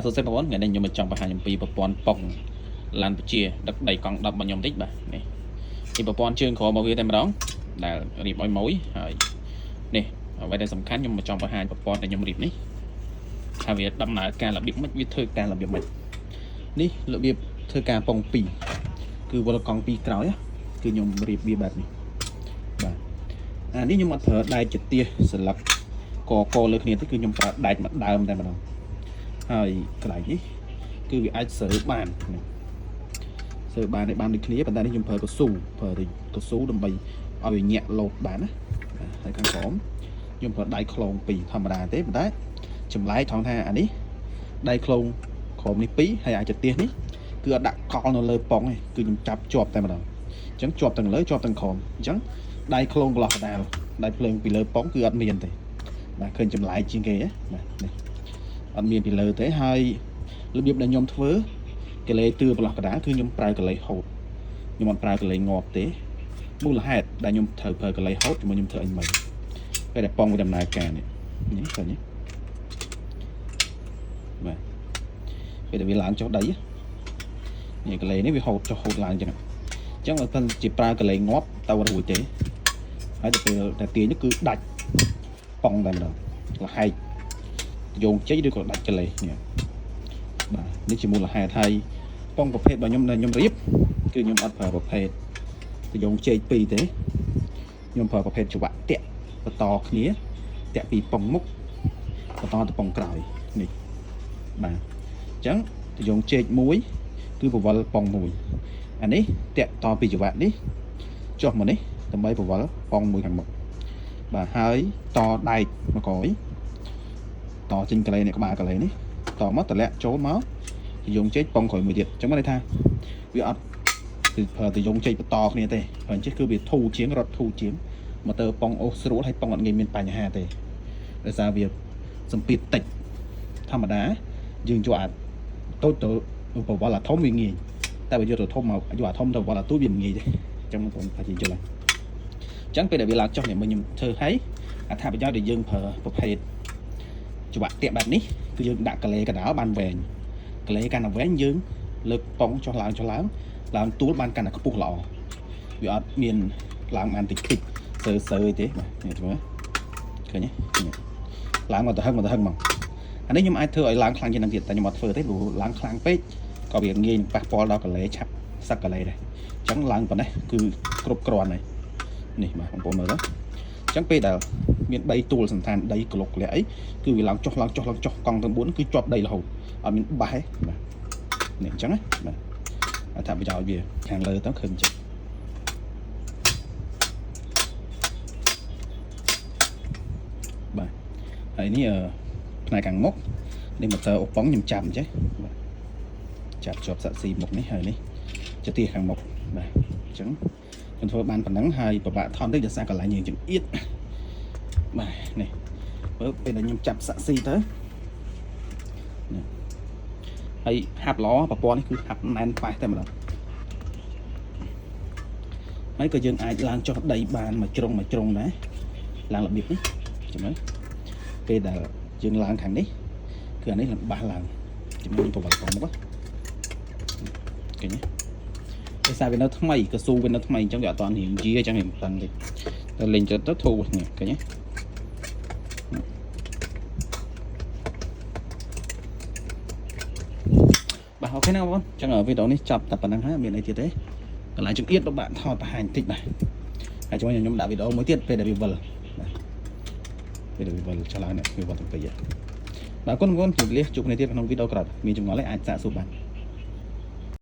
số xe bốn ngày nay nhưng mà trong bài nhầm pi bờ pon pong lan chia đặt đầy con đập bằng nhom tích bà này thì bờ pon chương khó bảo vệ tem đó là điệp mối mối nè vậy đây sầm khán nhưng mà trong bài bờ pon là nhom điệp ní thay vì đâm lại ca là điệp mất viết thơ ca là việc mình ní lượng điệp thơ ca pong pi cứ vào con pi cào á cứ nhom điệp bia bạc này bà nếu như mà thở đai chật tia sẽ lập co lực này cứ nhom đai mặt đàm đây mà đâuហើយកន្លែងនេះគឺវាអាចស្រើបានស្រើបានឲ្យបានដូចគ្នាប៉ុន្តែនេះខ្ញុំប្រើកស៊ូដើម្បីឲ្យវាញាក់លោតបានណាហើយខាងក្រោមខ្ញុំប្រើដៃខ្លងពីរធម្មតាទេប៉ុន្តែចម្លែកថងថាអានេះដៃខ្លងក្រោមនេះពីរហើយអាចទៀតនេះគឺអត់ដាក់កលនៅលើប៉ុងទេគឺខ្ញុំចាប់ជាប់តែម្ដងអញ្ចឹងជាប់ទាំងលើជាប់ទាំងក្រោមអញ្ចឹងដៃខ្លងកន្លោះកដាលដៃភ្លើងពីលើប៉ុងគឺអត់មានទេបាទឃើញចម្លែកជាងគេណាបាទនេះអត់មានពីលើទេហើយរបៀបដែលខ្ញុំធ្វើកលេទឿប្រឡោះកដាគឺខ្ញុំប្រើកលេហូតខ្ញុំអត់ប្រើកលេងាប់ទេមូលហេតុដែលខ្ញុំត្រូវប្រើកលេហូតជាមួយខ្ញុំធ្វើអីមិនពេលដែលប៉ងវាដំណើរការនេះឃើញទេបាទពេលដែលវាឡើងចុះដីនេះកលេនេះវាហូតចុះហូតឡើងអញ្ចឹងបើមិនជាប្រើកលេងាប់ទៅរួចទេហើយទៅពេលតែទាញនេះគឺដាច់ប៉ងតែម្ដងលហែកយោងចេញឬក៏ដាច់កលេនេះបាទនេះជាមូលហេតុហើយប៉ងប្រភេទរបស់ខ្ញុំរៀបគឺខ្ញុំអត់ប្រើប្រភេទទៅយោងចេញពីរទេខ្ញុំប្រើប្រភេទច្រវាក់តាក់បន្តគ្នាតាក់ពីប៉ងមុខបន្តទៅប៉ងក្រោយនេះបាទអញ្ចឹងទៅយោងចេញមួយគឺបវលប៉ងមួយអានេះតាក់តពីច្រវាក់នេះចុះមកនេះដើម្បីបវលប៉ងមួយខាងមុខបាទហើយតដែកមកក្រោយតចេញកលេនេះក្បាលកលេនេះតមកតម្លាក់ចូលមកយោងចេញប៉ងក្រោយមួយទៀតអញ្ចឹងមកន័យថាវាអត់គឺប្រើទៅយោងចេញបន្តគ្នាទេព្រោះអញ្ចឹងគឺវាធូរជាងរត់ធូរជាងមកទៅប៉ងអូសស្រួលហើយប៉ងអត់ងាយមានបញ្ហាទេដោយសារវាសម្ពាធតិចធម្មតាយើងយកអាតូចទៅបវលអាធំវាងាយតែបើយកទៅធំមកយកអាធំទៅបវលអាទូចវាងាយទេអញ្ចឹងបងប្អូនថាជាយល់ហើយអញ្ចឹងពេលដែលវាឡើងចុះនេះមកខ្ញុំធ្វើឲ្យអត្ថប្រយោជន៍ដែលយើងប្រើប្រភេទច្រវាក់តាក់បែបនេះគឺយើងដាក់កលេកដាលបានវែងកលេកាន់តែវែងយើងលើកប៉ងចុះឡើងឡើងទួលបានកាន់តែខ្ពស់ល្អវាអត់មានឡើងបានតិចតិចសើទេបាទនេះមើលឃើញទេឡើងមកទៅហឹងមកអានេះខ្ញុំអាចធ្វើឲ្យឡើងខ្លាំងជាងនឹងទៀតតែខ្ញុំអត់ធ្វើទេព្រោះឡើងខ្លាំងពេកក៏វាងាយនឹងប៉ះពាល់ដល់កលេឆាប់សឹកកលេដែរអញ្ចឹងឡើងប៉ុណ្ណេះគឺគ្រប់គ្រាន់ហើយនេះបាទបងប្អូនមើលទៅអញ្ចឹងពេលដែលមានដីទួលសន្តានដីក្លុកក្លាក់អីគឺវាឡើងចុះកង់ទាំង4គឺជាប់ដីរហូតអត់មានបាសទេបាទនេះអញ្ចឹងណាបាទអត្ថប្រយោជន៍វាខាងលើទៅឃើញចឹងបាទហើយនេះផ្នែកខាងមុខនេះម៉ូទ័រអុសប៉ុងខ្ញុំចាប់អញ្ចឹងបាទចាប់ជាប់សាក់ស៊ីមុខនេះហើយនេះជាទីខាងមុខបាទអញ្ចឹងខ្ញុំធ្វើបានប៉ុណ្ណឹងហើយពិបាកថនតិចដោយសារកន្លែងយើងចង្អៀតបាទនេះពេលដែលខ្ញុំចាប់សាក់ស៊ីទៅនេះហើយហាប់ល្អប្រព័ន្ធនេះគឺហាប់ណែនប៉ះតែម្ដងហើយក៏យើងអាចឡើងចុះដីបានមួយជ្រុងដែរឡើងរបៀបនេះចាំមើលពេលដែលយើងឡើងខាងនេះគឺអានេះលំបាសឡើងចាំមើលប្រវត្តិផងមកឃើញទេដោយសារវានៅថ្មីកស៊ូវានៅថ្មីអញ្ចឹងវាអត់តរៀងជាអញ្ចឹងវាមិនដឹងទេតែលេងទៅធូរនេះឃើញទេបាទអូខេណាបងប្អូនអញ្ចឹងវីដេអូនេះចប់តែប៉ុណ្្នឹងហើយមានអីទៀតទេកន្លែងចង្អៀតពិបាកថតបង្ហាញតិចបាទហើយជួយខ្ញុំដាក់វីដេអូមួយទៀតពេលដែលវាវិលបាទពេលដែលវាវិលឆ្លើយនេះវាវិលទៅពេកបាទអរគុណបងប្អូនជម្រាបលាជួបគ្នាទៀតក្នុងវីដេអូក្រោយមានចម្ងល់អីអាចសាកសួរបាន